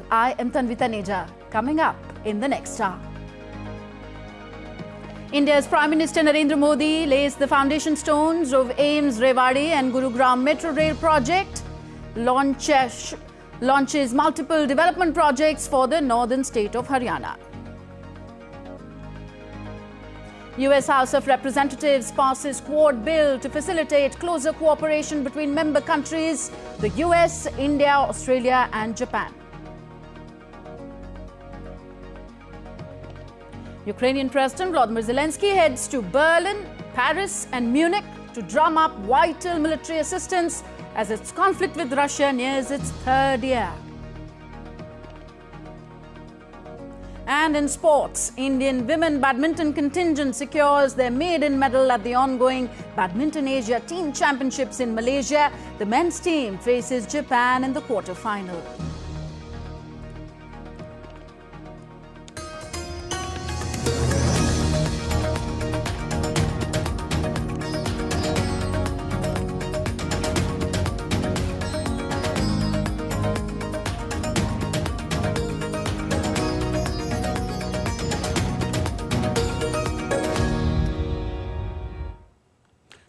I am Tanvita Neja, coming up in the next hour. India's Prime Minister Narendra Modi lays the foundation stones of AIIMS Rewari and Gurugram Metro Rail project, launches multiple development projects for the northern state of Haryana. US House of Representatives passes Quad bill to facilitate closer cooperation between member countries, the US, India, Australia and Japan. Ukrainian President Volodymyr Zelenskiy heads to Berlin, Paris and Munich to drum up vital military assistance as its conflict with Russia nears its third year. And in sports, Indian women badminton contingent secures their maiden medal at the ongoing Badminton Asia Team Championships in Malaysia. The men's team faces Japan in the quarter-final.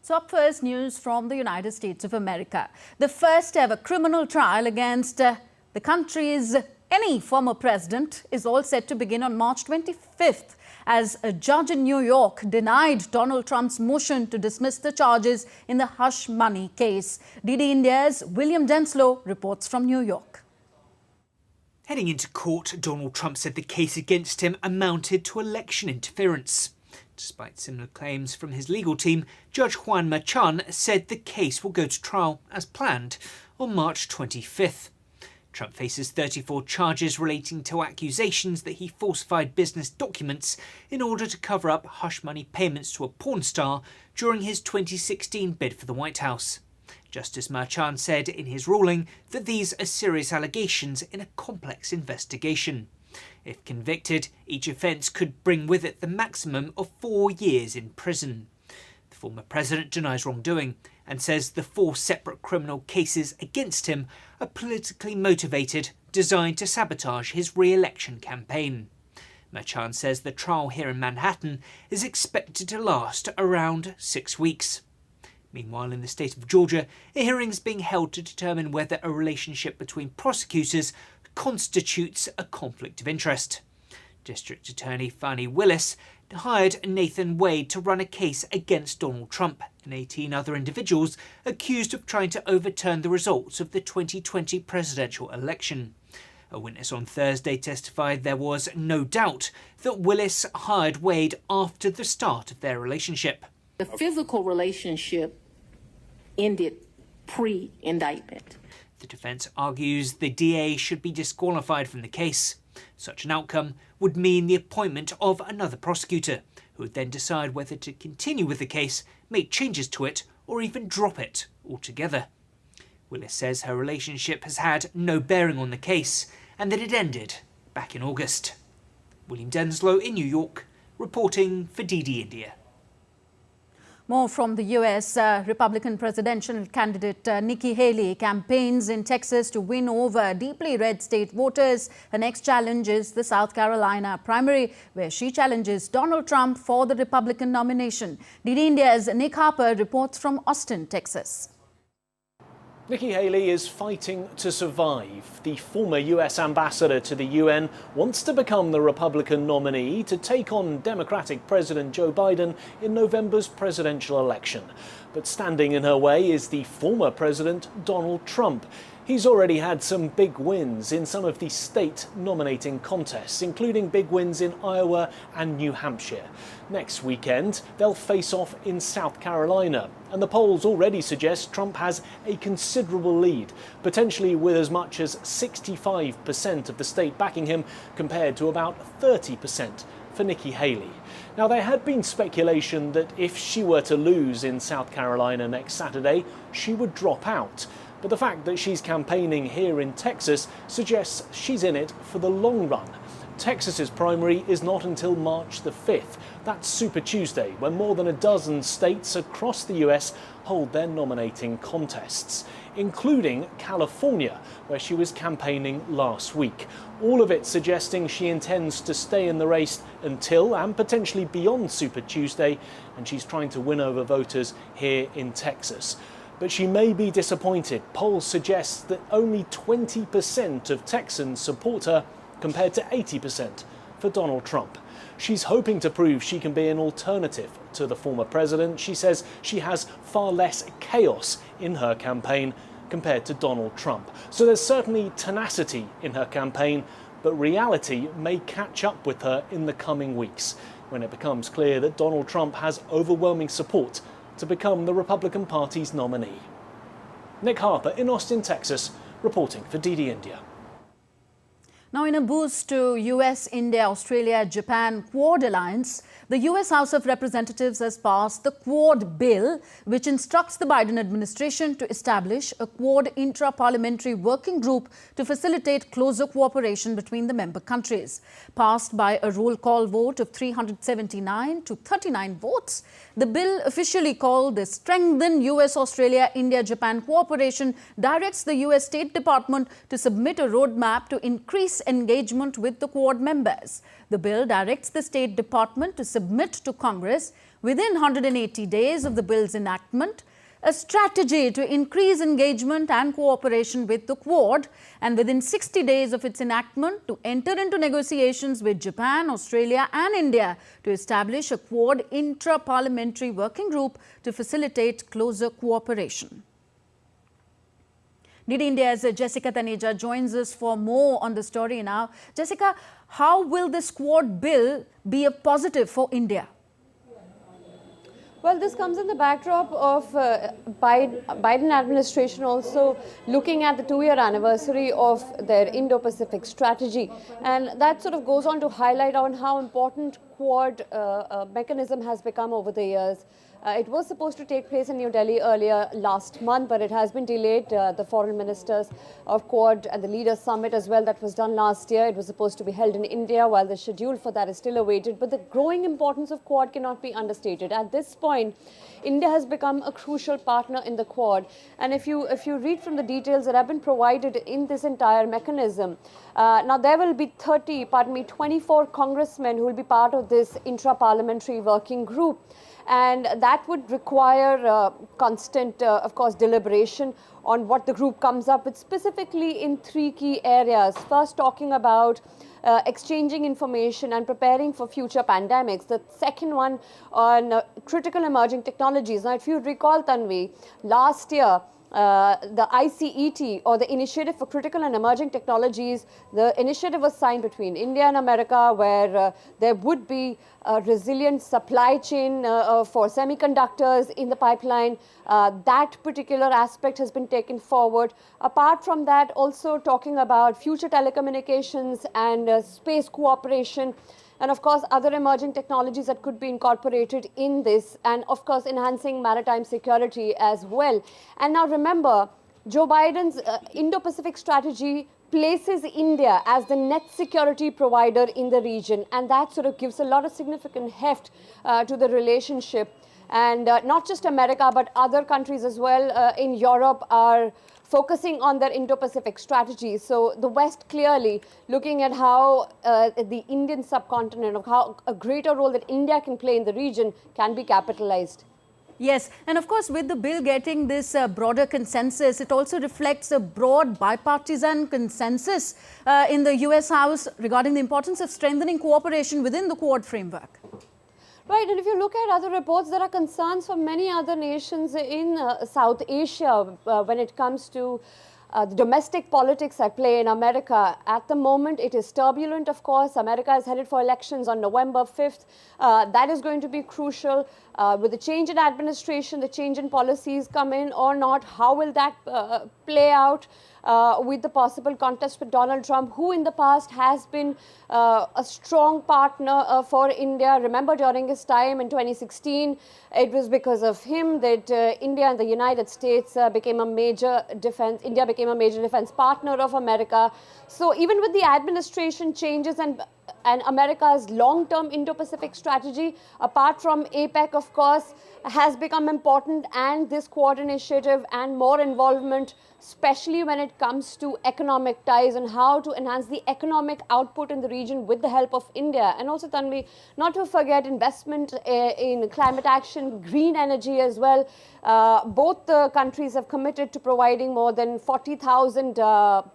So up first, news from the United States of America. The first ever criminal trial against the country's any former president is all set to begin on March 25th as a judge in New York denied Donald Trump's motion to dismiss the charges in the hush money case. DD India's William Denslow reports from New York. Heading into court, Donald Trump said the case against him amounted to election interference. Despite similar claims from his legal team, Judge Juan Merchan said the case will go to trial as planned on March 25th. Trump faces 34 charges relating to accusations that he falsified business documents in order to cover up hush money payments to a porn star during his 2016 bid for the White House. Justice Merchan said in his ruling that these are serious allegations in a complex investigation. If convicted, each offence could bring with it the maximum of 4 years in prison. The former president denies wrongdoing and says the 4 separate criminal cases against him are politically motivated, designed to sabotage his re-election campaign. Merchan says the trial here in Manhattan is expected to last around 6 weeks. Meanwhile, in the state of Georgia, a hearing is being held to determine whether a relationship between prosecutors constitutes a conflict of interest. District Attorney Fani Willis hired Nathan Wade to run a case against Donald Trump and 18 other individuals accused of trying to overturn the results of the 2020 presidential election. A witness on Thursday testified there was no doubt that Willis hired Wade after the start of their relationship. The physical relationship ended pre-indictment. The defence argues the DA should be disqualified from the case. Such an outcome would mean the appointment of another prosecutor, who would then decide whether to continue with the case, make changes to it, or even drop it altogether. Willis says her relationship has had no bearing on the case, and that it ended back in August. William Denslow in New York, reporting for DD India. More from the US. Republican presidential candidate Nikki Haley campaigns in Texas to win over deeply red state voters. Her next challenge is the South Carolina primary, where she challenges Donald Trump for the Republican nomination. DD India's Nick Harper reports from Austin, Texas. Nikki Haley is fighting to survive. The former US ambassador to the UN wants to become the Republican nominee to take on Democratic President Joe Biden in November's presidential election. But standing in her way is the former president, Donald Trump. He's already had some big wins in some of the state nominating contests, including big wins in Iowa and New Hampshire. Next weekend, they'll face off in South Carolina, and the polls already suggest Trump has a considerable lead, potentially with as much as 65% of the state backing him, compared to about 30% for Nikki Haley. Now, there had been speculation that if she were to lose in South Carolina next Saturday, she would drop out. But the fact that she's campaigning here in Texas suggests she's in it for the long run. Texas's primary is not until March the 5th. That's Super Tuesday, when more than a dozen states across the US hold their nominating contests, including California, where she was campaigning last week. All of it suggesting she intends to stay in the race until and potentially beyond Super Tuesday, and she's trying to win over voters here in Texas. But she may be disappointed. Polls suggest that only 20% of Texans support her, compared to 80% for Donald Trump. She's hoping to prove she can be an alternative to the former president. She says she has far less chaos in her campaign compared to Donald Trump. So there's certainly tenacity in her campaign, but reality may catch up with her in the coming weeks, when it becomes clear that Donald Trump has overwhelming support to become the Republican Party's nominee. Nick Harper in Austin, Texas, reporting for DD India. Now, in a boost to US, India, Australia, Japan Quad alliance, the US House of Representatives has passed the Quad bill, which instructs the Biden administration to establish a Quad intra-parliamentary working group to facilitate closer cooperation between the member countries. Passed by a roll call vote of 379 to 39 votes, the bill, officially called the Strengthen US-Australia-India-Japan Cooperation, directs the US State Department to submit a roadmap to increase engagement with the Quad members. The bill directs the State Department to submit to Congress within 180 days of the bill's enactment a strategy to increase engagement and cooperation with the Quad, and within 60 days of its enactment to enter into negotiations with Japan, Australia and India to establish a Quad intra-parliamentary working group to facilitate closer cooperation. DD India's Jessica Taneja joins us for more on the story now. Jessica, how will this Quad bill be a positive for India? Well, this comes in the backdrop of Biden administration also looking at the 2-year anniversary of their Indo-Pacific strategy. And that sort of goes on to highlight on how important Quad mechanism has become over the years. It was supposed to take place in New Delhi earlier last month, but it has been delayed. The foreign ministers of Quad and the Leaders Summit as well, that was done last year. It was supposed to be held in India, while the schedule for that is still awaited. But the growing importance of Quad cannot be understated. At this point, India has become a crucial partner in the Quad. And if you read from the details that have been provided in this entire mechanism, now there will be 24 congressmen who will be part of this intra-parliamentary working group. And that would require constant, of course, deliberation on what the group comes up with, specifically in 3 key areas. First, talking about exchanging information and preparing for future pandemics. The second one on critical emerging technologies. Now, if you recall, Tanvi, last year, the ICET, or the Initiative for Critical and Emerging Technologies, the initiative was signed between India and America, where there would be a resilient supply chain for semiconductors in the pipeline. That particular aspect has been taken forward. Apart from that, also talking about future telecommunications and space cooperation, and of course other emerging technologies that could be incorporated in this, and of course enhancing maritime security as well. And now remember, Joe Biden's Indo-Pacific strategy places India as the net security provider in the region, and that sort of gives a lot of significant heft to the relationship. And not just America, but other countries as well in Europe are focusing on their Indo-Pacific strategy. So the West clearly looking at how the Indian subcontinent, of how a greater role that India can play in the region can be capitalized. Yes, and of course, with the bill getting this broader consensus, it also reflects a broad bipartisan consensus in the US House regarding the importance of strengthening cooperation within the Quad framework. Right, and if you look at other reports, there are concerns for many other nations in South Asia when it comes to the domestic politics at play in America. At the moment, it is turbulent, of course. America is headed for elections on November 5th. That is going to be crucial. With the change in administration, the change in policies come in or not, how will that play out? with the possible contest with Donald Trump, who in the past has been a strong partner for India. Remember, during his time in 2016, it was because of him that India and the United States became a major defense. India became a major defense partner of America. So even with the administration changes and America's long-term Indo-Pacific strategy, apart from APEC, of course, has become important, and this Quad initiative and more involvement, especially when it comes to economic ties and how to enhance the economic output in the region with the help of India. And also, Tanvi, not to forget investment in climate action, green energy as well. Both the countries have committed to providing more than 40,000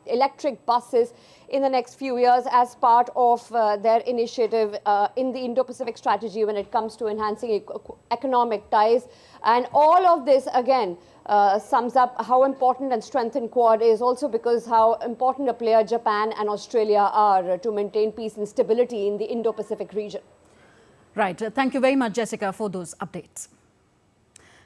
electric buses in the next few years as part of their initiative in the Indo-Pacific strategy when it comes to enhancing economic ties. And all of this, again, sums up how important and strengthened Quad is, also because how important a player Japan and Australia are to maintain peace and stability in the Indo-Pacific region. Right. Thank you very much, Jessica, for those updates.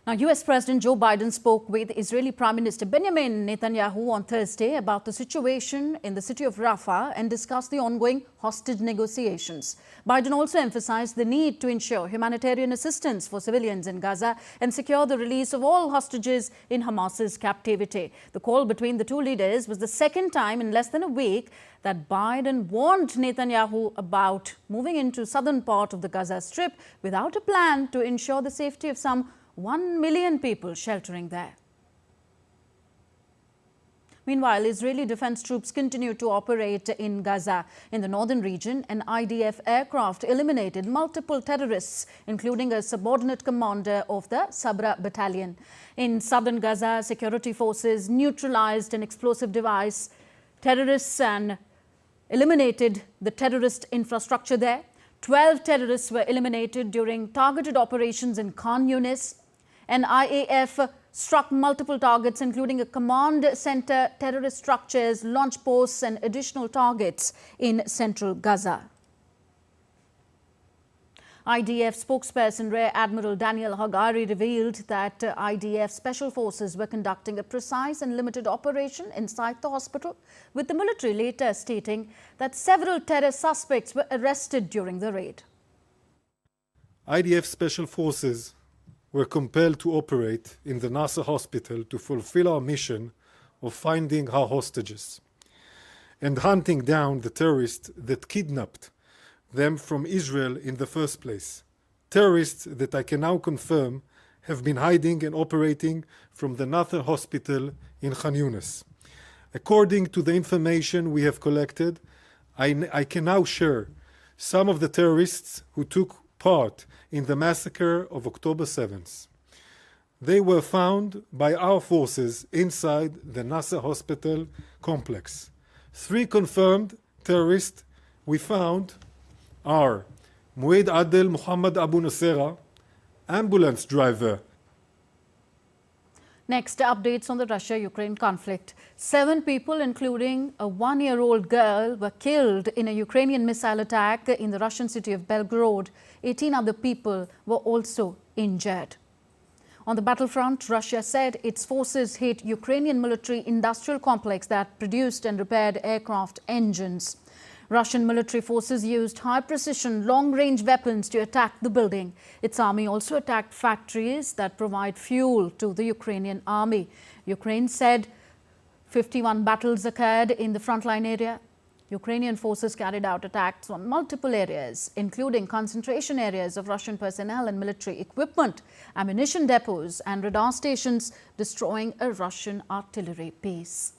Now, US President Joe Biden spoke with Israeli Prime Minister Benjamin Netanyahu on Thursday about the situation in the city of Rafah and discussed the ongoing hostage negotiations. Biden also emphasized the need to ensure humanitarian assistance for civilians in Gaza and secure the release of all hostages in Hamas's captivity. The call between the two leaders was the second time in less than a week that Biden warned Netanyahu about moving into southern part of the Gaza Strip without a plan to ensure the safety of some 1 million people sheltering there. Meanwhile, Israeli defense troops continue to operate in Gaza. In the northern region, an IDF aircraft eliminated multiple terrorists, including a subordinate commander of the Sabra battalion. In southern Gaza, security forces neutralized an explosive device, terrorists, and eliminated the terrorist infrastructure there. 12 terrorists were eliminated during targeted operations in Khan Yunis. An IAF struck multiple targets, including a command center, terrorist structures, launch posts, and additional targets in central Gaza. IDF spokesperson Rear Admiral Daniel Hagari revealed that IDF special forces were conducting a precise and limited operation inside the hospital, with the military later stating that several terror suspects were arrested during the raid. IDF special forces were compelled to operate in the Nasser hospital to fulfill our mission of finding our hostages and hunting down the terrorists that kidnapped them from Israel in the first place. Terrorists that I can now confirm have been hiding and operating from the Nasser hospital in Khan Yunis. According to the information we have collected, I can now share some of the terrorists who took part in the massacre of October 7th. They were found by our forces inside the Nasser hospital complex. 3 confirmed terrorists we found are Muaid Adel Muhammad Abu Nusera, ambulance driver. Next, updates on the Russia-Ukraine conflict. 7 people, including a 1-year-old girl, were killed in a Ukrainian missile attack in the Russian city of Belgorod. 18 other people were also injured. On the battlefront, Russia said its forces hit Ukrainian military industrial complex that produced and repaired aircraft engines. Russian military forces used high-precision, long-range weapons to attack the building. Its army also attacked factories that provide fuel to the Ukrainian army. Ukraine said 51 battles occurred in the frontline area. Ukrainian forces carried out attacks on multiple areas, including concentration areas of Russian personnel and military equipment, ammunition depots, and radar stations, destroying a Russian artillery base.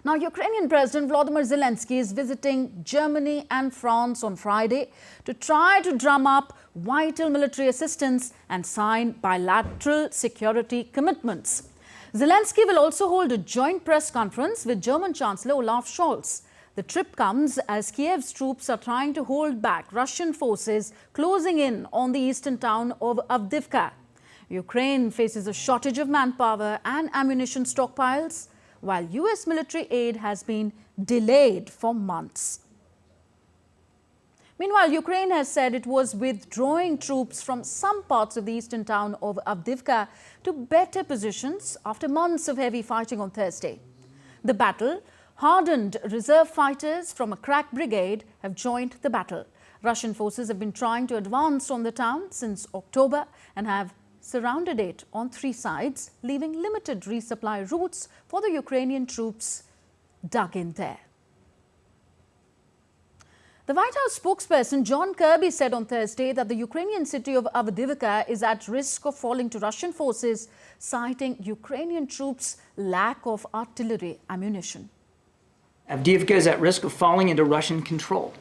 Now, Ukrainian President Volodymyr Zelenskiy is visiting Germany and France on Friday to try to drum up vital military assistance and sign bilateral security commitments. Zelensky will also hold a joint press conference with German Chancellor Olaf Scholz. The trip comes as Kiev's troops are trying to hold back Russian forces closing in on the eastern town of Avdiivka. Ukraine faces a shortage of manpower and ammunition stockpiles, while US military aid has been delayed for months. Meanwhile, Ukraine has said it was withdrawing troops from some parts of the eastern town of Avdiivka to better positions after months of heavy fighting on Thursday. the battle. Hardened reserve fighters from a crack brigade have joined the battle. Russian forces have been trying to advance on the town since October and have surrounded it on 3 sides, leaving limited resupply routes for the Ukrainian troops dug in there. The White House spokesperson John Kirby said on Thursday that the Ukrainian city of Avdiivka is at risk of falling to Russian forces, citing Ukrainian troops' lack of artillery ammunition. Avdiivka is at risk of falling into Russian control.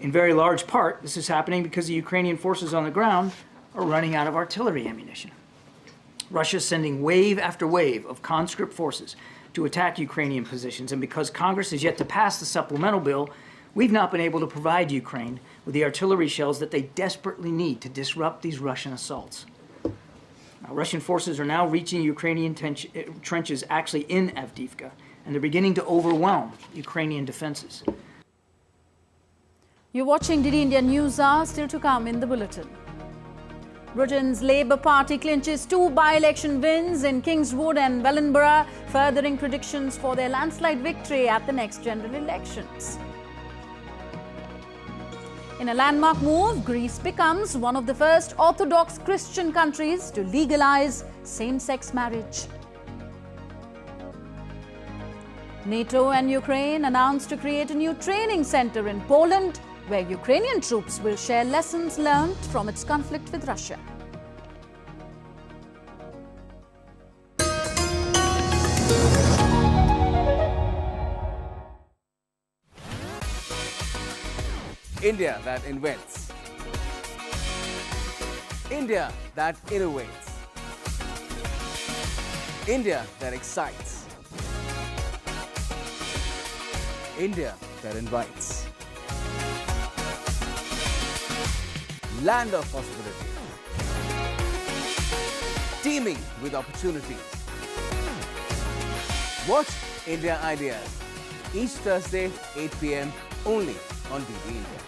In very large part, this is happening because the Ukrainian forces on the ground are running out of artillery ammunition. Russia is sending wave after wave of conscript forces to attack Ukrainian positions, and because Congress has yet to pass the supplemental bill, we've not been able to provide Ukraine with the artillery shells that they desperately need to disrupt these Russian assaults. Now, Russian forces are now reaching Ukrainian trenches actually in Avdiivka, and they're beginning to overwhelm Ukrainian defenses. You're watching DD India News Hour, still to come in the bulletin. Britain's Labour Party clinches 2 by-election wins in Kingswood and Wellingborough, furthering predictions for their landslide victory at the next general elections. In a landmark move, Greece becomes one of the first Orthodox Christian countries to legalize same-sex marriage. NATO and Ukraine announced to create a new training center in Poland, where Ukrainian troops will share lessons learned from its conflict with Russia. India that invents. India that innovates. India that excites. India that invites. Land of possibility. Teeming with opportunities. Watch India Ideas each Thursday, 8 p.m. only on DD India.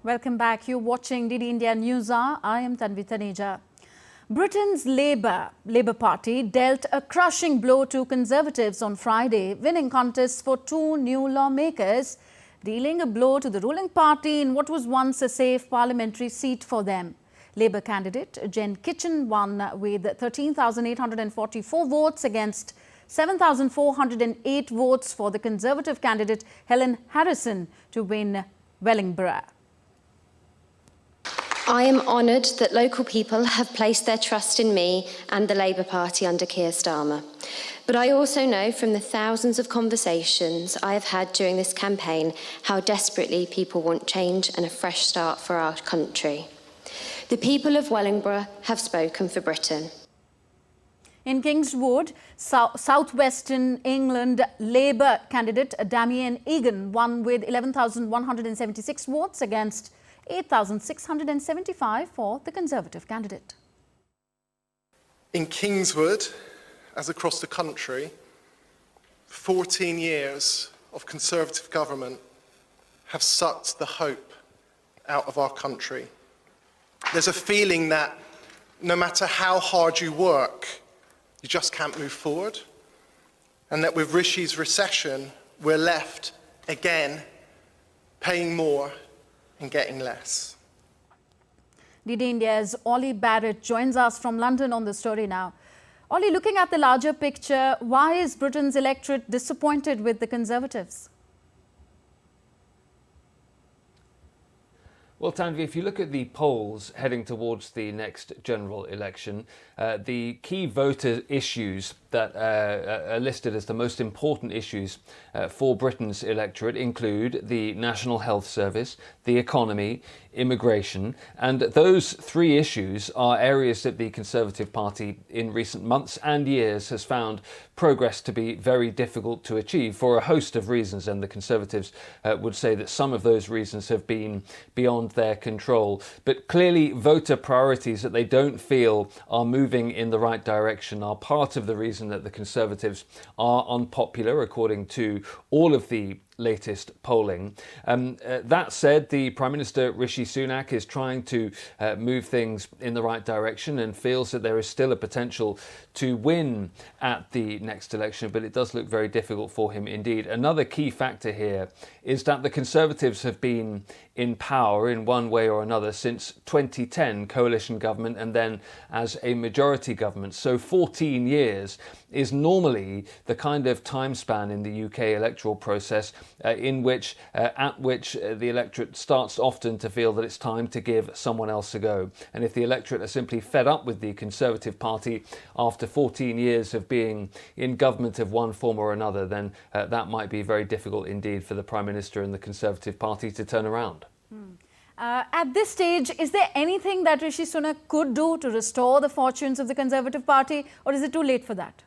Welcome back. You're watching DD India News Hour. I am Tanvi Taneja. Britain's Labour Party dealt a crushing blow to Conservatives on Friday, winning contests for 2 new lawmakers, dealing a blow to the ruling party in what was once a safe parliamentary seat for them. Labour candidate Jen Kitchen won with 13,844 votes against 7,408 votes for the Conservative candidate Helen Harrison to win Wellingborough. I am honoured that local people have placed their trust in me and the Labour Party under Keir Starmer. But I also know from the thousands of conversations I have had during this campaign how desperately people want change and a fresh start for our country. The people of Wellingborough have spoken for Britain. In Kingswood, southwestern England, Labour candidate Damien Egan won with 11,176 votes against 8,675 for the Conservative candidate. In Kingswood, as across the country, 14 years of Conservative government have sucked the hope out of our country. There's a feeling that no matter how hard you work, you just can't move forward. And that with Rishi's recession, we're left, again, paying more and getting less. DD India's Ollie Barrett joins us from London on the story now. Ollie, looking at the larger picture, why is Britain's electorate disappointed with the Conservatives? Well, Tanvi, if you look at the polls heading towards the next general election, the key voter issues that are listed as the most important issues for Britain's electorate include the National Health Service, the economy, immigration, and those 3 issues are areas that the Conservative Party in recent months and years has found progress to be very difficult to achieve for a host of reasons, and the Conservatives would say that some of those reasons have been beyond their control. But clearly voter priorities that they don't feel are moving in the right direction are part of the reason that the Conservatives are unpopular, according to all of the latest polling. That said, the Prime Minister Rishi Sunak is trying to move things in the right direction and feels that there is still a potential to win at the next election, but it does look very difficult for him indeed. Another key factor here is that the Conservatives have been in power in one way or another since 2010, coalition government, and then as a majority government. So 14 years is normally the kind of time span in the UK electoral process at which the electorate starts often to feel that it's time to give someone else a go. And if the electorate are simply fed up with the Conservative Party after 14 years of being in government of one form or another, then that might be very difficult indeed for the Prime Minister and the Conservative Party to turn around. At this stage, is there anything that Rishi Sunak could do to restore the fortunes of the Conservative Party, or is it too late for that?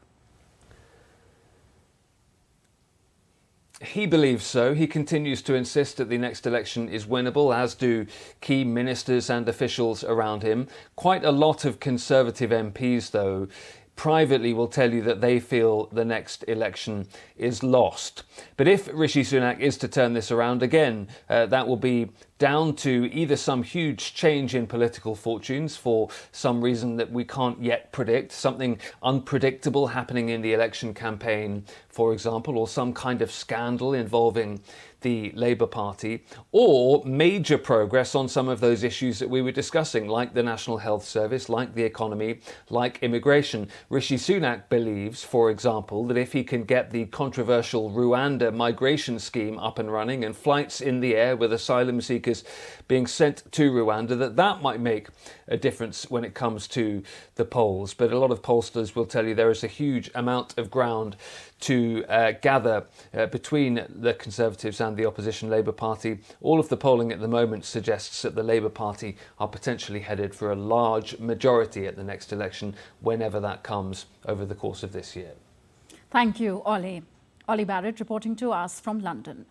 He believes so. He continues to insist that the next election is winnable, as do key ministers and officials around him. Quite a lot of Conservative MPs, though, privately will tell you that they feel the next election is lost. But if Rishi Sunak is to turn this around again, that will be down to either some huge change in political fortunes for some reason that we can't yet predict, something unpredictable happening in the election campaign, for example, or some kind of scandal involving the Labour Party, or major progress on some of those issues that we were discussing, like the National Health Service, like the economy, like immigration. Rishi Sunak believes, for example, that if he can get the controversial Rwanda migration scheme up and running and flights in the air with asylum seekers being sent to Rwanda, that might make a difference when it comes to the polls. But a lot of pollsters will tell you there is a huge amount of ground to gather between the Conservatives and the opposition Labour Party. All of the polling at the moment suggests that the Labour Party are potentially headed for a large majority at the next election, whenever that comes over the course of this year. Thank you, Ollie. Ollie Barrett reporting to us from London.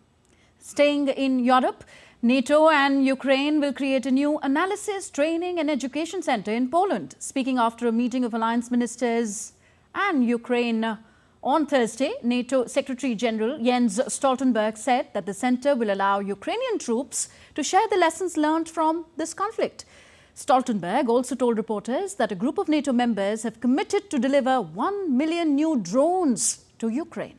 Staying in Europe, NATO and Ukraine will create a new analysis, training and education centre in Poland. Speaking after a meeting of alliance ministers and Ukraine on Thursday, NATO Secretary General Jens Stoltenberg said that the centre will allow Ukrainian troops to share the lessons learned from this conflict. Stoltenberg also told reporters that a group of NATO members have committed to deliver 1 million new drones to Ukraine.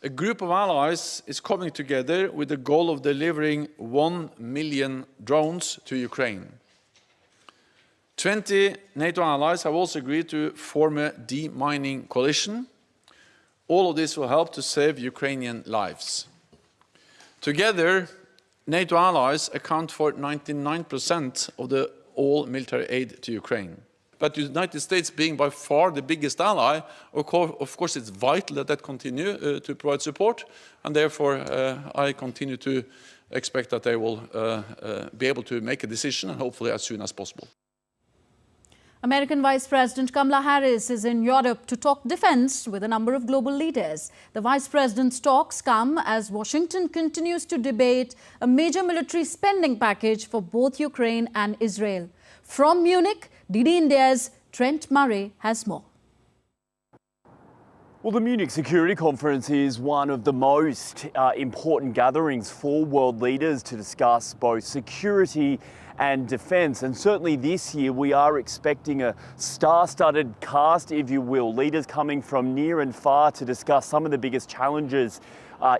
A group of allies is coming together with the goal of delivering 1 million drones to Ukraine. 20 NATO allies have also agreed to form a demining coalition. All of this will help to save Ukrainian lives. Together, NATO allies account for 99% of all military aid to Ukraine. But the United States being by far the biggest ally, of course it's vital that continue to provide support, and therefore I continue to expect that they will be able to make a decision, and hopefully as soon as possible. American Vice President Kamala Harris is in Europe to talk defense with a number of global leaders. The Vice President's talks come as Washington continues to debate a major military spending package for both Ukraine and Israel. From Munich, DD India's Trent Murray has more. Well, the Munich Security Conference is one of the most important gatherings for world leaders to discuss both security and defence. And certainly this year we are expecting a star-studded cast, if you will, leaders coming from near and far to discuss some of the biggest challenges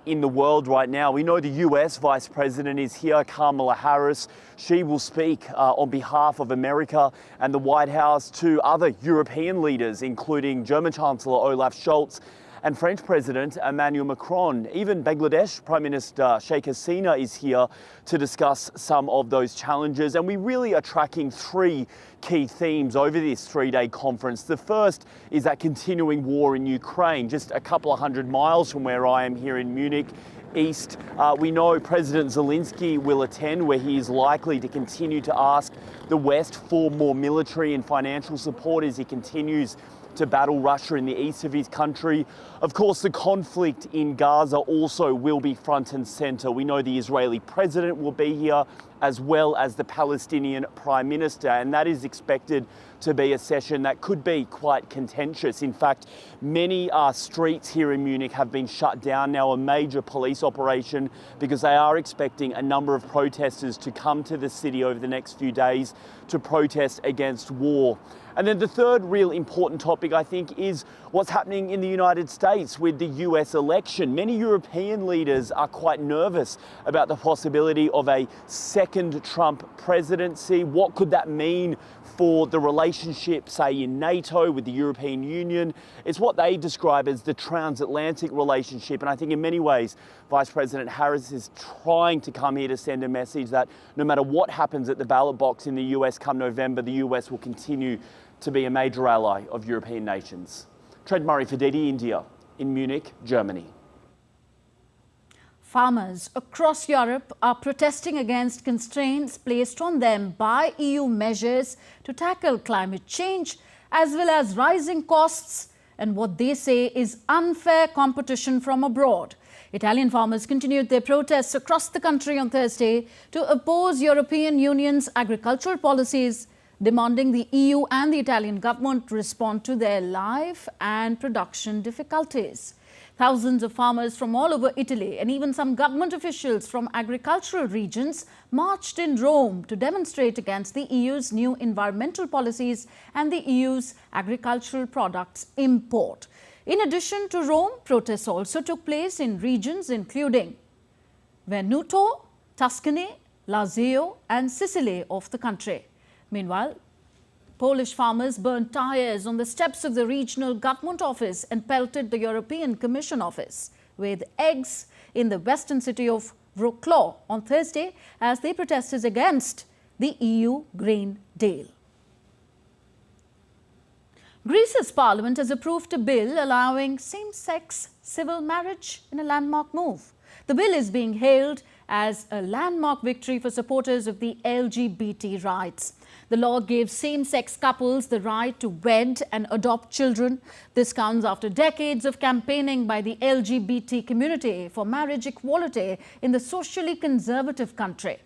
in the world right now. We know the US Vice President is here, Kamala Harris. She will speak on behalf of America and the White House to other European leaders, including German Chancellor Olaf Scholz and French President Emmanuel Macron. Even Bangladesh Prime Minister Sheikh Hasina is here to discuss some of those challenges. And we really are tracking three key themes over this three-day conference. The first is that continuing war in Ukraine, just a couple of hundred miles from where I am here in Munich East. We know President Zelenskiy will attend, where he is likely to continue to ask the West for more military and financial support as he continues to battle Russia in the east of his country. Of course, the conflict in Gaza also will be front and centre. We know the Israeli president will be here, as well as the Palestinian Prime Minister, and that is expected to be a session that could be quite contentious. In fact, many streets here in Munich have been shut down now, a major police operation, because they are expecting a number of protesters to come to the city over the next few days to protest against war. And then the third real important topic, I think, is what's happening in the United States with the US election. Many European leaders are quite nervous about the possibility of a second Trump presidency. What could that mean for the relationship, say, in NATO with the European Union? It's what they describe as the transatlantic relationship. And I think in many ways, Vice President Harris is trying to come here to send a message that no matter what happens at the ballot box in the US come November, the US will continue to be a major ally of European nations. Trent Murray for DD India in Munich, Germany. Farmers across Europe are protesting against constraints placed on them by EU measures to tackle climate change, as well as rising costs and what they say is unfair competition from abroad. Italian farmers continued their protests across the country on Thursday to oppose European Union's agricultural policies, demanding the EU and the Italian government respond to their life and production difficulties. Thousands of farmers from all over Italy and even some government officials from agricultural regions marched in Rome to demonstrate against the EU's new environmental policies and the EU's agricultural products import. In addition to Rome, protests also took place in regions including Veneto, Tuscany, Lazio and Sicily of the country. Meanwhile, Polish farmers burned tyres on the steps of the regional government office and pelted the European Commission office with eggs in the western city of Wrocław on Thursday as they protested against the EU Green Deal. Greece's parliament has approved a bill allowing same-sex civil marriage in a landmark move. The bill is being hailed as a landmark victory for supporters of the LGBT rights. The law gives same-sex couples the right to wed and adopt children. This comes after decades of campaigning by the LGBT community for marriage equality in the socially conservative country.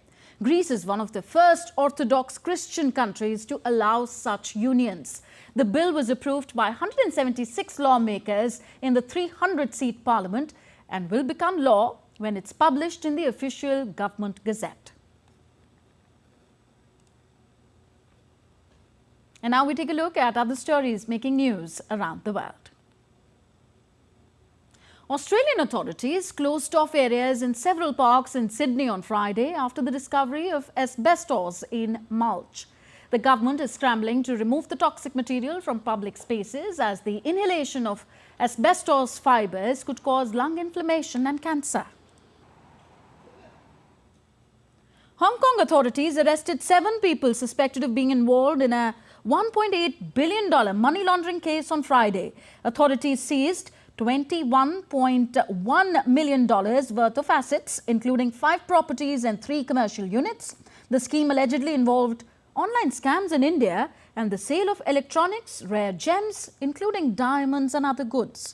Greece is one of the first Orthodox Christian countries to allow such unions. The bill was approved by 176 lawmakers in the 300-seat parliament and will become law when it's published in the official government gazette. And now we take a look at other stories making news around the world. Australian authorities closed off areas in several parks in Sydney on Friday after the discovery of asbestos in mulch. The government is scrambling to remove the toxic material from public spaces as the inhalation of asbestos fibres could cause lung inflammation and cancer. Hong Kong authorities arrested 7 people suspected of being involved in a $1.8 billion money laundering case on Friday. Authorities seized $21.1 million worth of assets, including 5 properties and 3 commercial units. The scheme allegedly involved online scams in India and the sale of electronics, rare gems, including diamonds and other goods.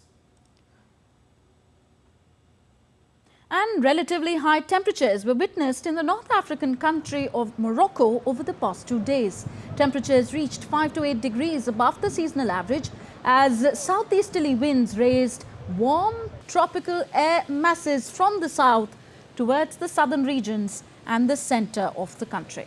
And relatively high temperatures were witnessed in the North African country of Morocco over the past 2 days. Temperatures reached 5 to 8 degrees above the seasonal average as southeasterly winds raised warm tropical air masses from the south towards the southern regions and the center of the country.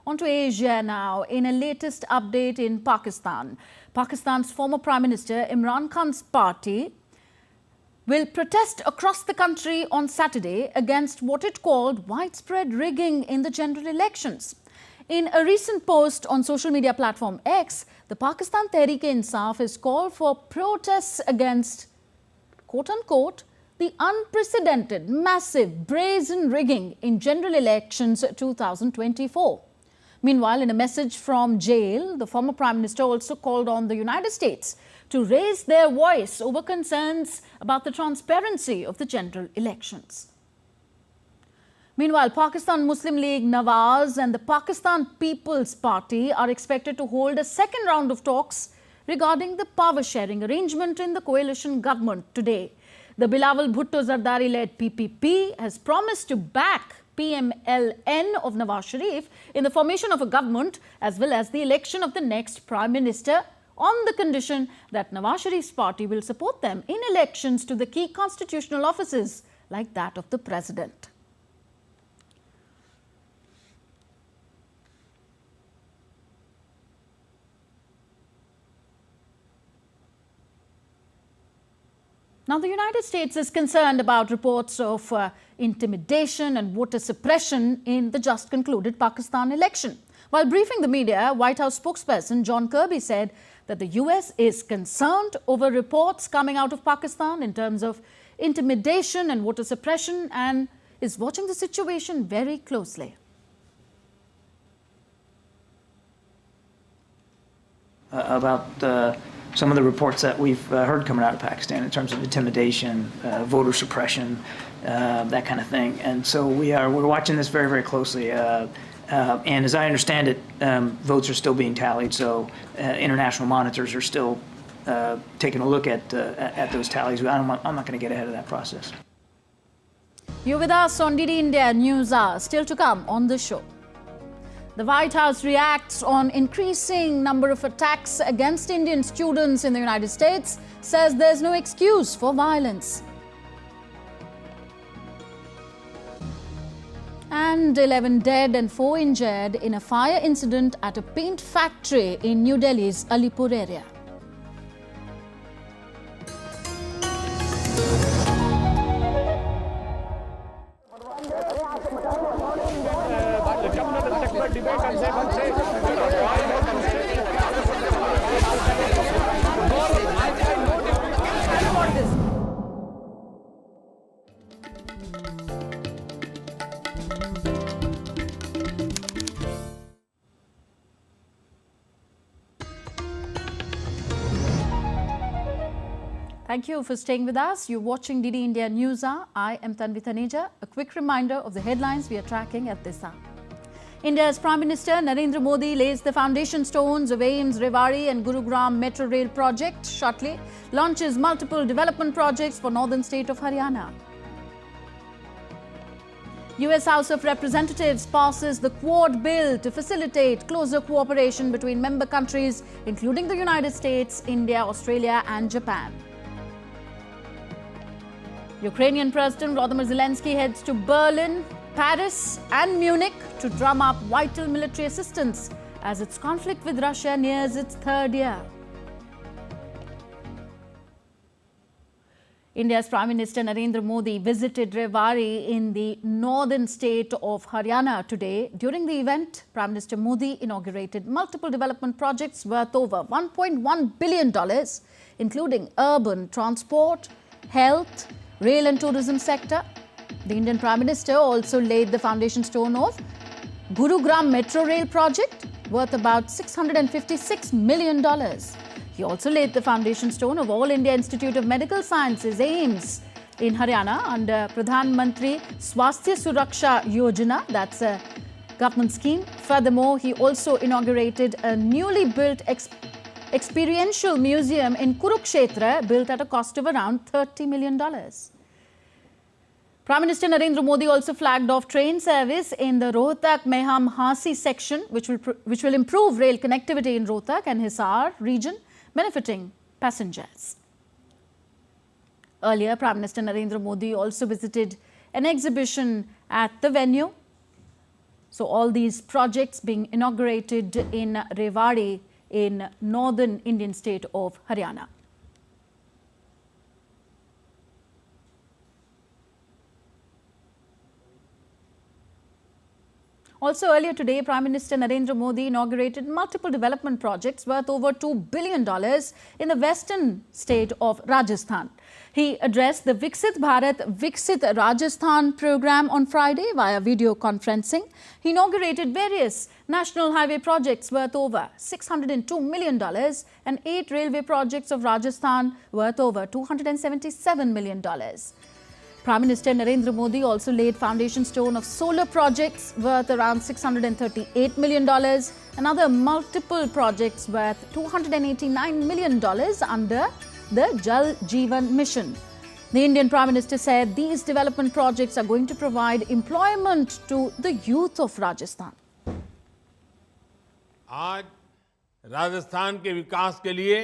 On to Asia now. In a latest update in Pakistan, Pakistan's former Prime Minister Imran Khan's party will protest across the country on Saturday against what it called widespread rigging in the general elections. In a recent post on social media platform X, the Pakistan Tehreek-e-Insaf has called for protests against, quote-unquote, the unprecedented, massive, brazen rigging in general elections 2024. Meanwhile, in a message from jail, the former Prime Minister also called on the United States to raise their voice over concerns about the transparency of the general elections. Meanwhile, Pakistan Muslim League Nawaz and the Pakistan People's Party are expected to hold a second round of talks regarding the power-sharing arrangement in the coalition government today. The Bilawal Bhutto Zardari-led PPP has promised to back PMLN of Nawaz Sharif in the formation of a government as well as the election of the next Prime Minister, on the condition that Nawaz Sharif's party will support them in elections to the key constitutional offices like that of the President. Now, the United States is concerned about reports of intimidation and voter suppression in the just concluded Pakistan election. While briefing the media, White House spokesperson John Kirby said that the US is concerned over reports coming out of Pakistan in terms of intimidation and voter suppression and is watching the situation very closely. About some of the reports that we've heard coming out of Pakistan in terms of intimidation, voter suppression, that kind of thing. And so we're watching this very, very closely. And as I understand it, votes are still being tallied. So international monitors are still taking a look at those tallies. I'm not going to get ahead of that process. You're with us on DD India News Hour. Still to come on the show. The White House reacts on increasing number of attacks against Indian students in the United States, says there's no excuse for violence. And 11 dead and 4 injured in a fire incident at a paint factory in New Delhi's Alipur area. Thank you for staying with us. You're watching DD India News Hour. I am Tanvi Taneja. A quick reminder of the headlines we are tracking at this hour. India's Prime Minister Narendra Modi lays the foundation stones of AIIMS Rewari and Gurugram Metro Rail project shortly, launches multiple development projects for northern state of Haryana. US House of Representatives passes the Quad Bill to facilitate closer cooperation between member countries, including the United States, India, Australia and Japan. Ukrainian President Volodymyr Zelenskiy heads to Berlin, Paris and Munich to drum up vital military assistance as its conflict with Russia nears its 3rd year. India's Prime Minister Narendra Modi visited Rewari in the northern state of Haryana today. During the event, Prime Minister Modi inaugurated multiple development projects worth over $1.1 billion, including urban transport, health, rail and tourism sector. The Indian Prime Minister also laid the foundation stone of Gurugram Metro Rail project worth about $656 million. He also laid the foundation stone of All India Institute of Medical Sciences AIIMS in Haryana under Pradhan Mantri Swasthya Suraksha Yojana. That's a government scheme. Furthermore, he also inaugurated a newly built experiential museum in Kurukshetra built at a cost of around $30 million. Prime Minister Narendra Modi also flagged off train service in the Rohtak-Meham-Hasi section, which will improve rail connectivity in Rohtak and Hisar region, benefiting passengers. Earlier, Prime Minister Narendra Modi also visited an exhibition at the venue. So all these projects being inaugurated in Rewari in northern Indian state of Haryana. Also earlier today, Prime Minister Narendra Modi inaugurated multiple development projects worth over $2 billion in the western state of Rajasthan. He addressed the Viksit Bharat Viksit Rajasthan program on Friday via video conferencing. He inaugurated various national highway projects worth over $602 million and 8 railway projects of Rajasthan worth over $277 million. Prime Minister Narendra Modi also laid foundation stone of solar projects worth around $638 million and other multiple projects worth $289 million under the Jal Jeevan mission. The Indian Prime Minister said these development projects are going to provide employment to the youth of Rajasthan. आज राजस्थान के विकास के लिए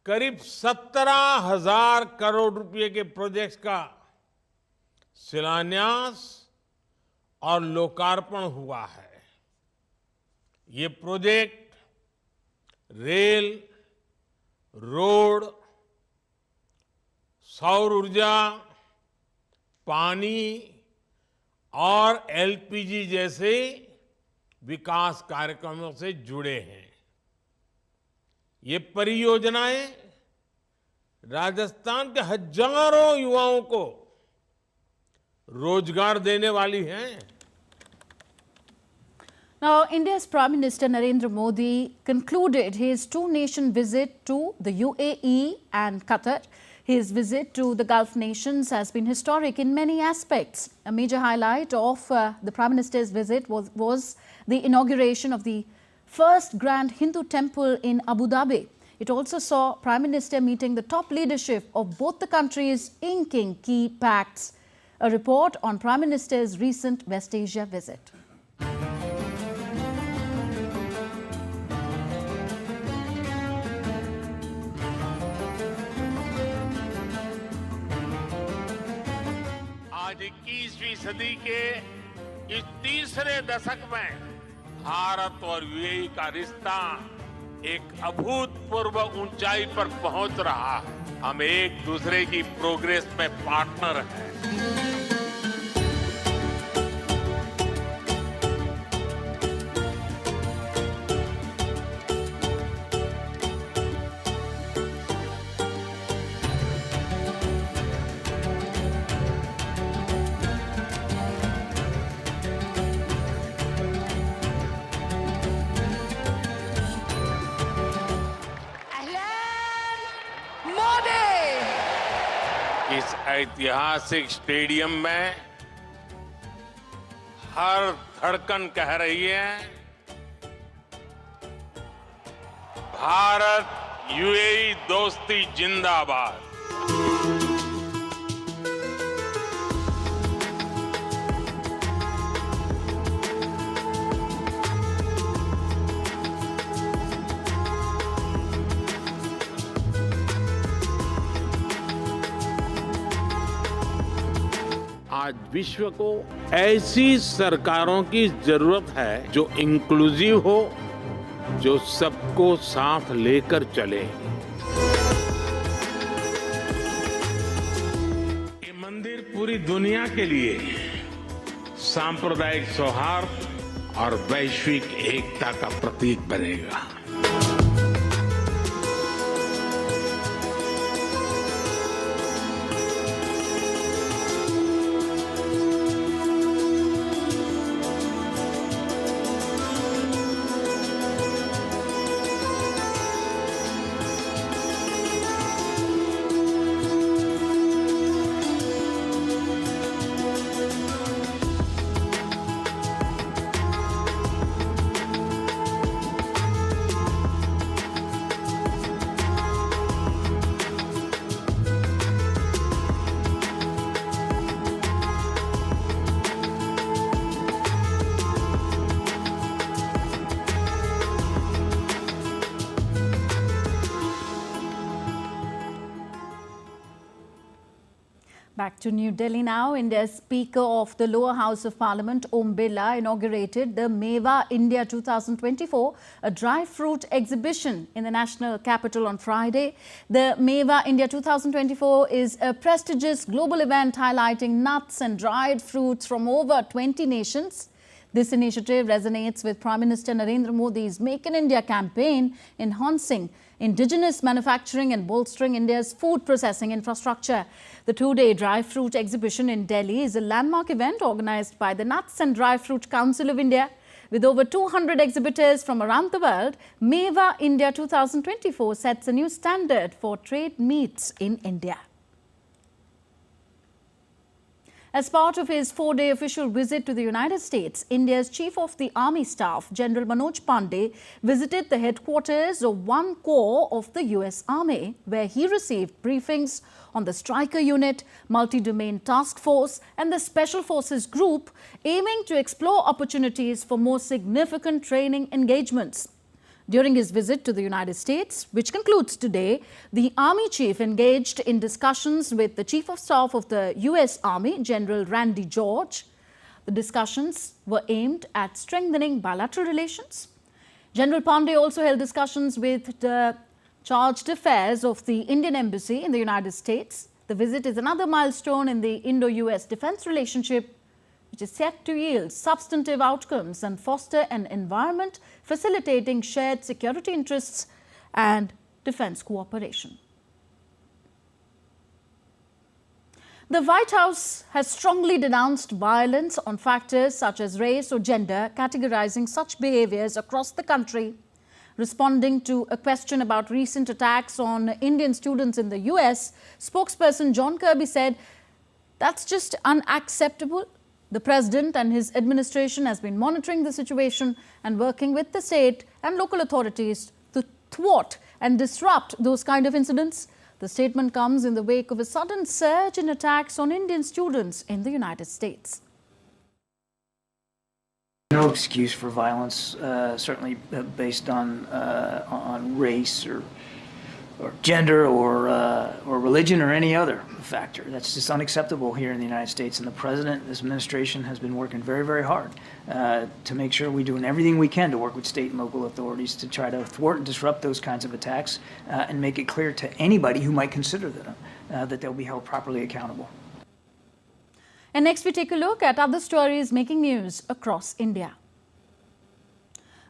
करीब 17,000 करोड़ रुपए के projects का शिलान्यास और लोकार्पण हुआ है। ये प्रोजेक्ट रेल, रोड, सौर ऊर्जा, पानी और एलपीजी जैसे विकास कार्यक्रमों से जुड़े हैं। ये परियोजनाएं राजस्थान के हजारों युवाओं को रोजगार देने वाली हैं। Now, India's Prime Minister Narendra Modi concluded his two-nation visit to the UAE and Qatar. His visit to the Gulf nations has been historic in many aspects. A major highlight of the Prime Minister's visit was the inauguration of the first Grand Hindu temple in Abu Dhabi. It also saw Prime Minister meeting the top leadership of both the countries, inking key pacts. A report on Prime Minister's recent West Asia visit. आज 21वीं सदी के इस तीसरे दशक में भारत और UAE का रिश्ता एक अभूतपूर्व ऊंचाई पर पहुंच रहा है। हम एक दूसरे की प्रोग्रेस में पार्टनर हैं। इस ऐतिहासिक स्टेडियम में हर धड़कन कह रही है, भारत यूएई दोस्ती जिंदाबाद। आज विश्व को ऐसी सरकारों की जरूरत है जो इंक्लूसिव हो, जो सबको साथ लेकर चले। ये मंदिर पूरी दुनिया के लिए सांप्रदायिक सौहार्द और वैश्विक एकता का प्रतीक बनेगा। Back to New Delhi now. India's Speaker of the Lower House of Parliament, Om Birla, inaugurated the Meva India 2024, a dry fruit exhibition in the national capital on Friday. The Meva India 2024 is a prestigious global event highlighting nuts and dried fruits from over 20 nations. This initiative resonates with Prime Minister Narendra Modi's Make in India campaign, enhancing indigenous manufacturing and bolstering India's food processing infrastructure. The two-day dry fruit exhibition in Delhi is a landmark event organized by the Nuts and Dry Fruit Council of India. With over 200 exhibitors from around the world, Meva India 2024 sets a new standard for trade meets in India. As part of his 4-day official visit to the United States, India's Chief of the Army Staff, General Manoj Pandey, visited the headquarters of one corps of the US Army, where he received briefings on the Striker Unit, Multi-Domain Task Force and the Special Forces Group, aiming to explore opportunities for more significant training engagements. During his visit to the United States, which concludes today, the Army Chief engaged in discussions with the Chief of Staff of the US Army, General Randy George. The discussions were aimed at strengthening bilateral relations. General Pandey also held discussions with the chargé d'affaires of the Indian Embassy in the United States. The visit is another milestone in the Indo-US defense relationship, which is set to yield substantive outcomes and foster an environment facilitating shared security interests and defense cooperation. The White House has strongly denounced violence on factors such as race or gender, categorizing such behaviors across the country. Responding to a question about recent attacks on Indian students in the US, spokesperson John Kirby said, "That's just unacceptable. The President and his administration has been monitoring the situation and working with the state and local authorities to thwart and disrupt those kind of incidents." The statement comes in the wake of a sudden surge in attacks on Indian students in the United States. No excuse for violence, certainly based on race or gender or religion or any other factor. That's just unacceptable here in the United States. And the President, this administration, has been working very, very hard to make sure we're doing everything we can to work with state and local authorities to try to thwart and disrupt those kinds of attacks and make it clear to anybody who might consider them that they'll be held properly accountable. And next we take a look at other stories making news across India.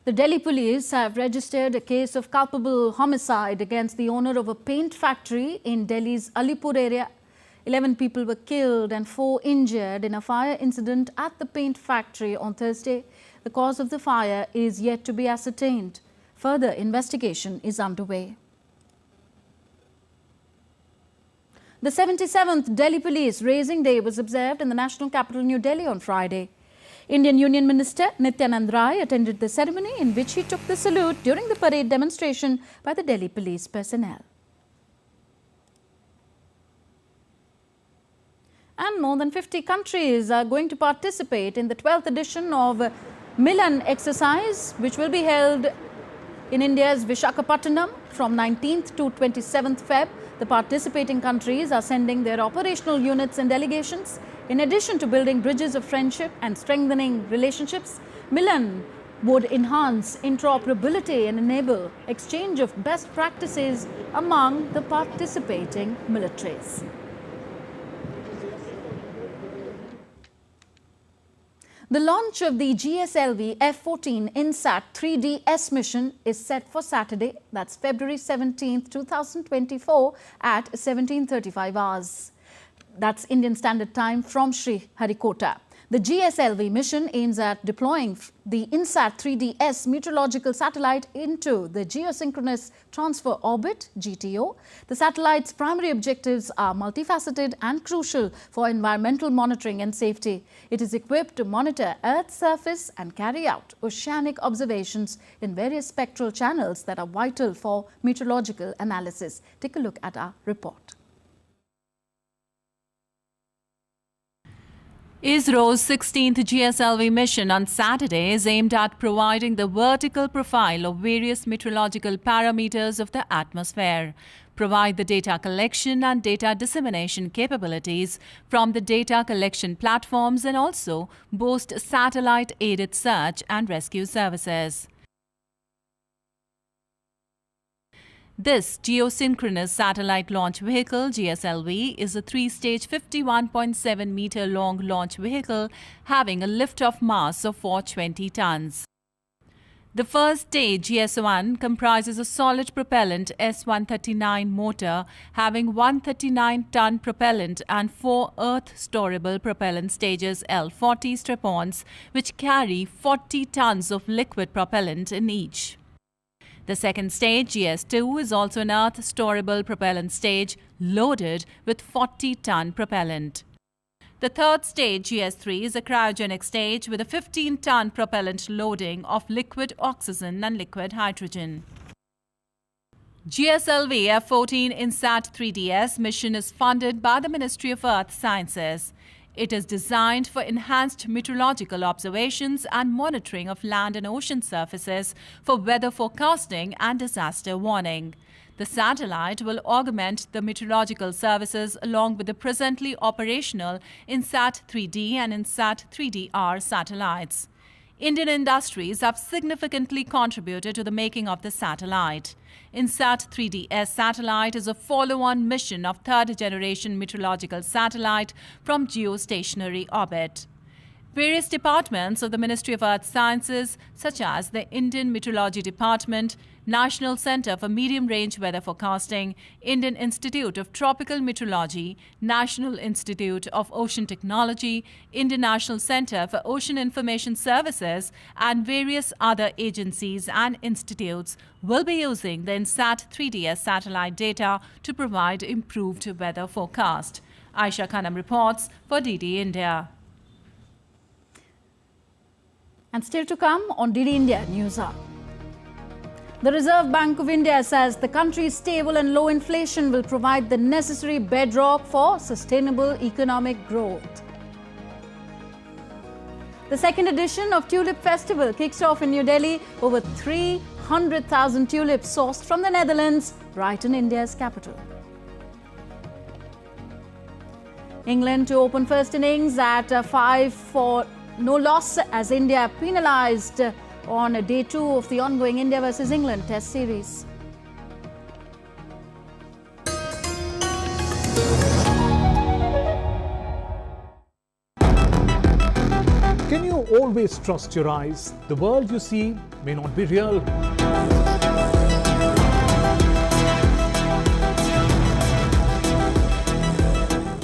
The Delhi police have registered a case of culpable homicide against the owner of a paint factory in Delhi's Alipur area. 11 people were killed and 4 injured in a fire incident at the paint factory on Thursday. The cause of the fire is yet to be ascertained. Further investigation is underway. The 77th Delhi Police Raising Day was observed in the national capital New Delhi on Friday. Indian Union Minister Nityanand Rai attended the ceremony in which he took the salute during the parade demonstration by the Delhi police personnel. And more than 50 countries are going to participate in the 12th edition of Milan exercise, which will be held in India's Visakhapatnam from 19th to 27th Feb. The participating countries are sending their operational units and delegations. In addition to building bridges of friendship and strengthening relationships, Milan would enhance interoperability and enable exchange of best practices among the participating militaries. The launch of the GSLV F-14 INSAT 3DS mission is set for Saturday, that's February 17, 2024 at 17:35 hours. That's Indian Standard Time from Sriharikota. The GSLV mission aims at deploying the INSAT 3DS meteorological satellite into the geosynchronous transfer orbit, GTO. The satellite's primary objectives are multifaceted and crucial for environmental monitoring and safety. It is equipped to monitor Earth's surface and carry out oceanic observations in various spectral channels that are vital for meteorological analysis. Take a look at our report. ISRO's 16th GSLV mission on Saturday is aimed at providing the vertical profile of various meteorological parameters of the atmosphere, provide the data collection and data dissemination capabilities from the data collection platforms, and also boast satellite-aided search and rescue services. This geosynchronous satellite launch vehicle, GSLV, is a 3-stage 51.7-meter long launch vehicle having a lift-off mass of 420 tons. The first stage, GS1, comprises a solid propellant S139 motor having 139-ton propellant and 4 earth-storable propellant stages L40 strap-ons, which carry 40 tons of liquid propellant in each. The second stage, GS2, is also an earth-storable propellant stage loaded with 40-ton propellant. The third stage, GS3, is a cryogenic stage with a 15-ton propellant loading of liquid oxygen and liquid hydrogen. GSLV F-14 INSAT 3DS mission is funded by the Ministry of Earth Sciences. It is designed for enhanced meteorological observations and monitoring of land and ocean surfaces for weather forecasting and disaster warning. The satellite will augment the meteorological services along with the presently operational INSAT 3D and INSAT 3DR satellites. Indian industries have significantly contributed to the making of the satellite. INSAT 3DS satellite is a follow-on mission of third-generation meteorological satellite from geostationary orbit. Various departments of the Ministry of Earth Sciences, such as the Indian Meteorology Department, National Centre for Medium-Range Weather Forecasting, Indian Institute of Tropical Meteorology, National Institute of Ocean Technology, Indian National Centre for Ocean Information Services, and various other agencies and institutes will be using the INSAT 3DS satellite data to provide improved weather forecast. Aisha Khanam reports for DD India. And still to come on DD India News Hour. The Reserve Bank of India says the country's stable and low inflation will provide the necessary bedrock for sustainable economic growth. The second edition of Tulip Festival kicks off in New Delhi. Over 300,000 tulips sourced from the Netherlands, right in India's capital. England to open first innings at 5 for no loss as India penalised on day 2 of the ongoing India versus England Test series. Can you always trust your eyes? The world you see may not be real.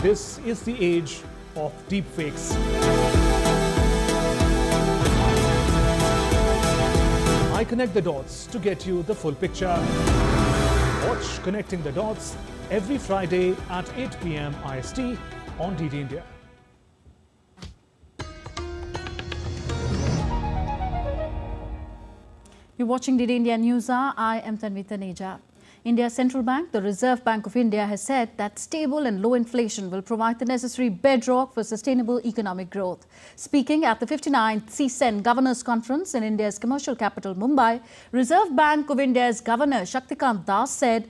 This is the age of deepfakes. I connect the dots to get you the full picture. Watch Connecting the Dots every Friday at 8 p.m. IST on DD India. You're watching DD India News Hour. I am Tanvi Taneja. India's central bank, the Reserve Bank of India, has said that stable and low inflation will provide the necessary bedrock for sustainable economic growth. Speaking at the 59th CSEN Governors Conference in India's commercial capital, Mumbai, Reserve Bank of India's Governor Shaktikant Das said,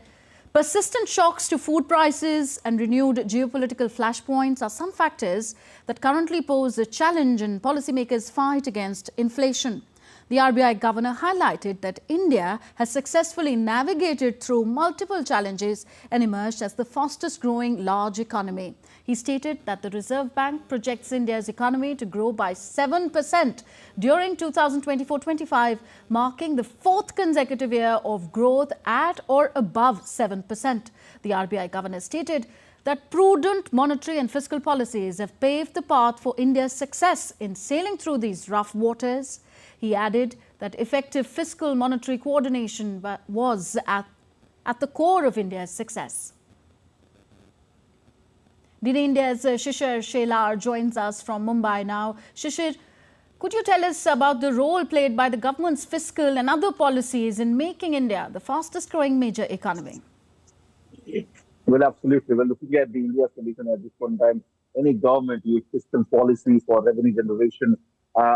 persistent shocks to food prices and renewed geopolitical flashpoints are some factors that currently pose a challenge in policymakers' fight against inflation. The RBI governor highlighted that India has successfully navigated through multiple challenges and emerged as the fastest growing large economy. He stated that the Reserve Bank projects India's economy to grow by 7% during 2024-25, marking the 4th consecutive year of growth at or above 7%. The RBI governor stated that prudent monetary and fiscal policies have paved the path for India's success in sailing through these rough waters. He added that effective fiscal monetary coordination was at the core of India's success. DD India's Shishir Shelar joins us from Mumbai now. Shishir, could you tell us about the role played by the government's fiscal and other policies in making India the fastest growing major economy? Well, absolutely. Well, looking at the India solution at this point in time, any government use fiscal policy for revenue generation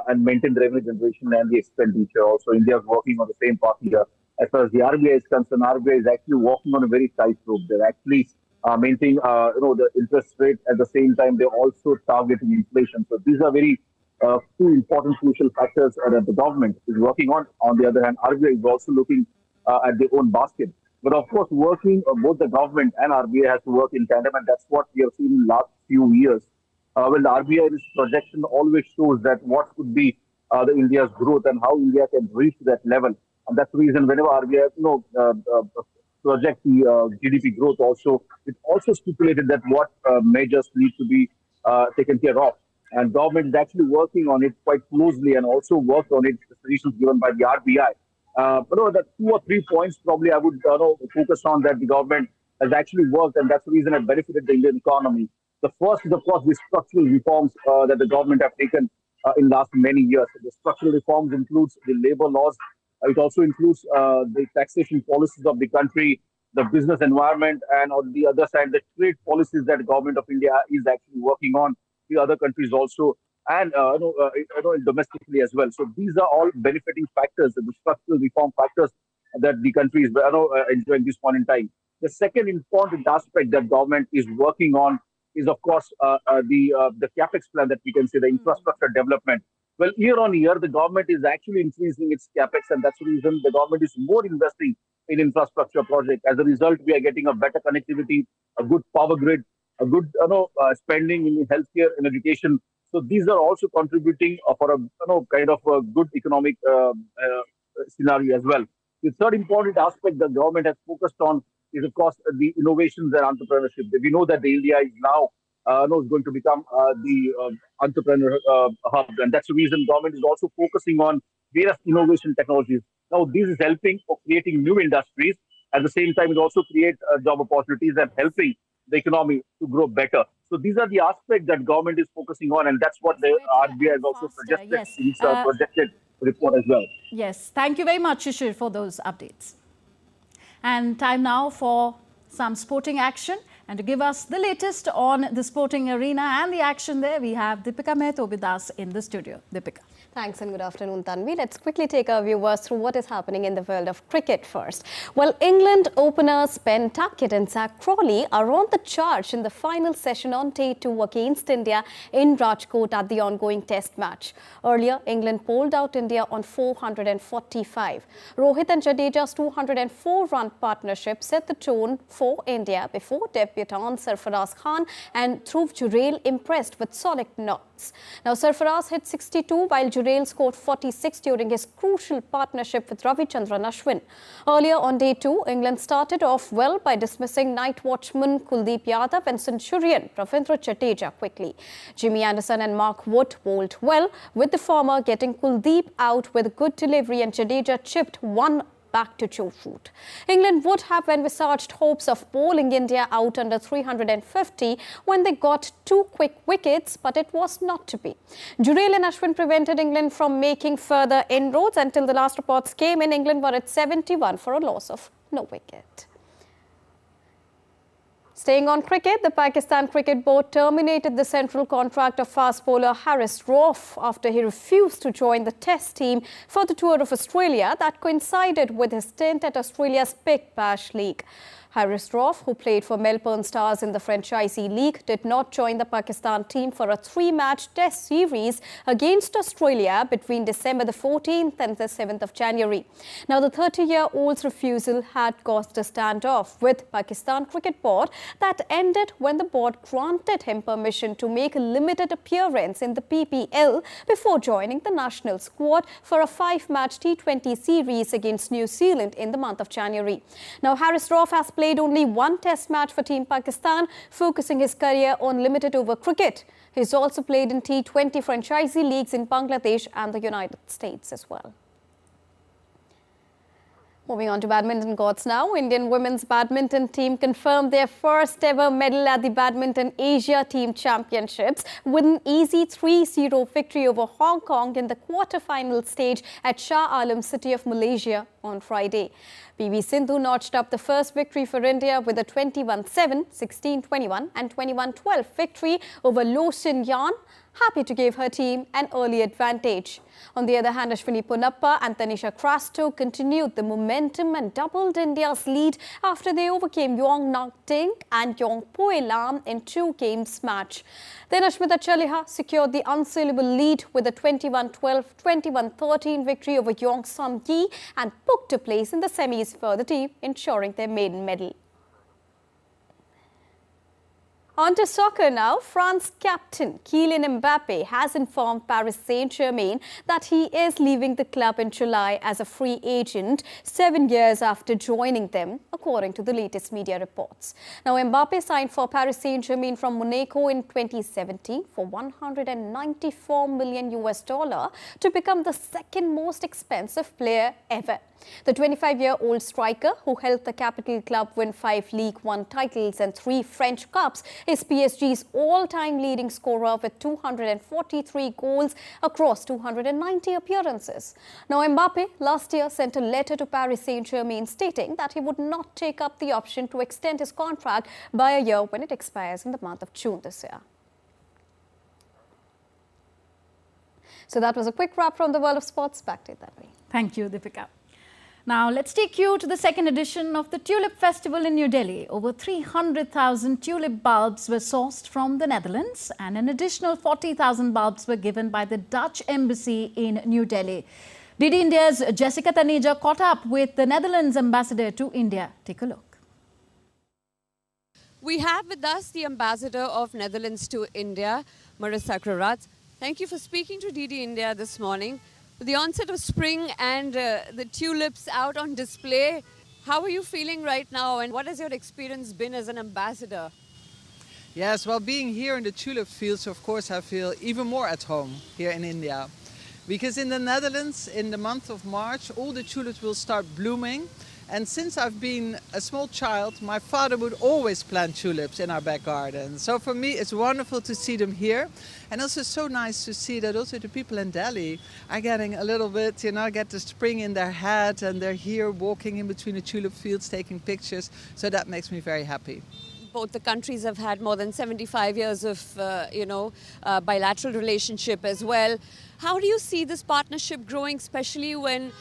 and maintain the revenue generation and the expenditure. Also, India is working on the same path here. As far as the RBI is concerned, RBI is actually walking on a very tight rope. They're actually maintaining, the interest rate at the same time. They're also targeting inflation. So these are very two important crucial factors that the government is working on. On the other hand, RBI is also looking at their own basket. But of course, working both the government and RBI has to work in tandem, and that's what we have seen in the last few years. Well, the RBI's projection always shows that what could be the India's growth and how India can reach that level. And that's the reason whenever RBI, project the GDP growth also, it also stipulated that what measures need to be taken care of. And government is actually working on it quite closely and also worked on it, the suggestions given by the RBI. The 2 or 3 points probably I would focus on that the government has actually worked, and that's the reason it benefited the Indian economy. The first is, of course, the structural reforms that the government have taken in last many years. The structural reforms includes the labor laws. It also includes the taxation policies of the country, the business environment, and on the other side, the trade policies that the government of India is actually working on. The other countries also, and domestically as well. So these are all benefiting factors, the structural reform factors that the country is enjoying this point in time. The second important aspect that government is working on is, of course, the capex plan that we can say, the infrastructure development. Well, year on year, the government is actually increasing its capex, and that's the reason the government is more investing in infrastructure projects. As a result, we are getting a better connectivity, a good power grid, a good spending in healthcare and education. So these are also contributing for a kind of a good economic scenario as well. The third important aspect the government has focused on is, of course, the innovations and entrepreneurship. We know that India is now is going to become the entrepreneur hub, and that's the reason government is also focusing on various innovation technologies. Now, this is helping for creating new industries. At the same time, it also creates job opportunities and helping the economy to grow better. So these are the aspects that government is focusing on, and that's what the RBI has also suggested in its projected report as well. Yes, thank you very much, Shishir, for those updates. And time now for some sporting action. And to give us the latest on the sporting arena and the action there, we have Deepika Mehto with us in the studio. Deepika. Thanks and good afternoon, Tanvi. Let's quickly take our viewers through what is happening in the world of cricket first. Well, England openers Ben Tuckett and Zach Crawley are on the charge in the final session on day 2 against India in Rajkot at the ongoing test match. Earlier, England bowled out India on 445. Rohit and Jadeja's 204-run partnership set the tone for India before debutant Sarfaraz Khan and Dhruv Jurel impressed with solid knocks. Now, Sarfaraz hit 62 while Jurel scored 46 during his crucial partnership with Ravichandran Ashwin. Earlier on day 2, England started off well by dismissing night watchman Kuldeep Yadav and Centurion Ravindra Jadeja quickly. Jimmy Anderson and Mark Wood bowled well, with the former getting Kuldeep out with a good delivery and Jadeja chipped one back to Joe Root. England would have envisaged hopes of bowling India out under 350 when they got 2 quick wickets, but it was not to be. Jurel and Ashwin prevented England from making further inroads until the last reports came in. England were at 71 for a loss of no wicket. Staying on cricket, the Pakistan Cricket Board terminated the central contract of fast bowler Haris Rauf after he refused to join the Test team for the tour of Australia that coincided with his stint at Australia's Big Bash League. Haris Rauf, who played for Melbourne Stars in the Franchisee League, did not join the Pakistan team for a 3-match Test series against Australia between December the 14th and the 7th of January. Now, the 30-year-old's refusal had caused a standoff with Pakistan Cricket Board that ended when the board granted him permission to make a limited appearance in the PPL before joining the national squad for a 5-match T20 series against New Zealand in the month of January. Now, Haris Rauf has played only 1 test match for Team Pakistan, focusing his career on limited over cricket. He's also played in T20 franchisee leagues in Bangladesh and the United States as well. Moving on to badminton courts now, Indian women's badminton team confirmed their first ever medal at the Badminton Asia Team Championships with an easy 3-0 victory over Hong Kong in the quarter-final stage at Shah Alam city of Malaysia on Friday. PV Sindhu notched up the first victory for India with a 21-7, 16-21 and 21-12 victory over Lo Sin Yan, happy to give her team an early advantage. On the other hand, Ashwini Ponappa and Tanisha Crasto continued the momentum and doubled India's lead after they overcame Yong Nak Ting and Yong Poe Lam in 2 games match. Then Ashmita Chaliha secured the unsaleable lead with a 21-12, 21-13 victory over Yong Sam Yi and booked a place in the semis for the team, ensuring their maiden medal. On to soccer now. France captain Kylian Mbappe has informed Paris Saint-Germain that he is leaving the club in July as a free agent 7 years after joining them, according to the latest media reports. Now, Mbappe signed for Paris Saint-Germain from Monaco in 2017 for $194 million to become the second most expensive player ever. The 25-year-old striker, who helped the capital club win 5 League One titles and 3 French Cups, is PSG's all-time leading scorer with 243 goals across 290 appearances. Now, Mbappe last year sent a letter to Paris Saint-Germain stating that he would not take up the option to extend his contract by a year when it expires in the month of June this year. So that was a quick wrap from the world of sports. Back to you, Tanvi. Thank you, Deepika. Now, let's take you to the second edition of the Tulip Festival in New Delhi. Over 300,000 tulip bulbs were sourced from the Netherlands, and an additional 40,000 bulbs were given by the Dutch Embassy in New Delhi. DD India's Jessica Taneja caught up with the Netherlands ambassador to India. Take a look. We have with us the ambassador of Netherlands to India, Marissa Krarat. Thank you for speaking to DD India this morning. With the onset of spring and the tulips out on display, how are you feeling right now, and what has your experience been as an ambassador? Yes, well, being here in the tulip fields, of course, I feel even more at home here in India. Because in the Netherlands, in the month of March, all the tulips will start blooming. And since I've been a small child, my father would always plant tulips in our back garden. So for me, it's wonderful to see them here. And also so nice to see that also the people in Delhi are getting a little bit, get the spring in their head, and they're here walking in between the tulip fields, taking pictures. So that makes me very happy. Both the countries have had more than 75 years of, bilateral relationship as well. How do you see this partnership growing, especially when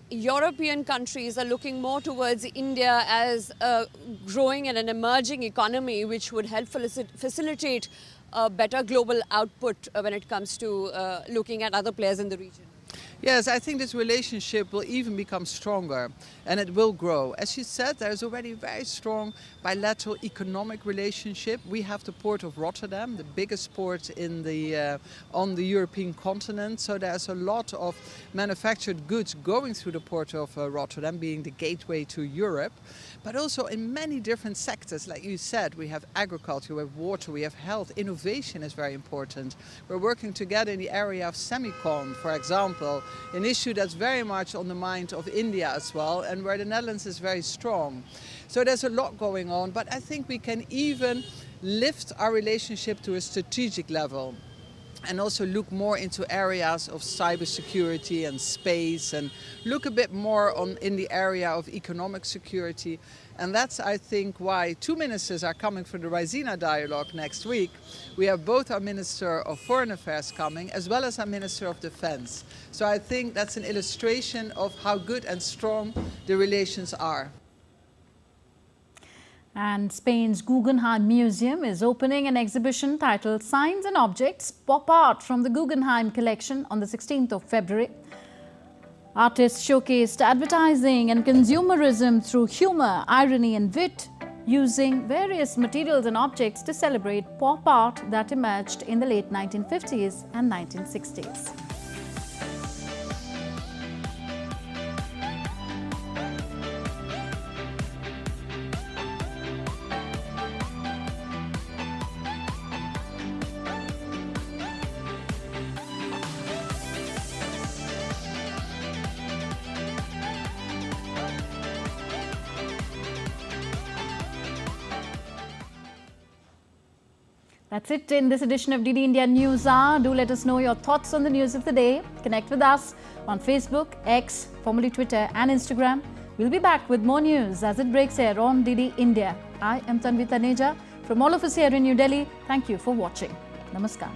European countries are looking more towards India as a growing and an emerging economy, which would help facilitate a better global output when it comes to looking at other players in the region? Yes, I think this relationship will even become stronger, and it will grow. As you said, there's already a very strong bilateral economic relationship. We have the port of Rotterdam, the biggest port in on the European continent. So there's a lot of manufactured goods going through the port of Rotterdam, being the gateway to Europe. But also in many different sectors, like you said, we have agriculture, we have water, we have health. Innovation is very important. We're working together in the area of semicon, for example, an issue that's very much on the mind of India as well, and where the Netherlands is very strong. So there's a lot going on, but I think we can even lift our relationship to a strategic level and also look more into areas of cybersecurity and space, and look a bit more in the area of economic security. And that's, I think, why 2 ministers are coming for the Raisina dialogue next week. We have both our Minister of Foreign Affairs coming, as well as our Minister of Defense. So I think that's an illustration of how good and strong the relations are. And Spain's Guggenheim Museum is opening an exhibition titled Signs and Objects Pop Art from the Guggenheim Collection on the 16th of February. Artists showcased advertising and consumerism through humor, irony and wit, using various materials and objects to celebrate pop art that emerged in the late 1950s and 1960s. That's it in this edition of DD India News Hour. Do let us know your thoughts on the news of the day. Connect with us on Facebook, X, formerly Twitter and Instagram. We'll be back with more news as it breaks here on DD India. I am Tanvi Taneja. From all of us here in New Delhi, thank you for watching. Namaskar.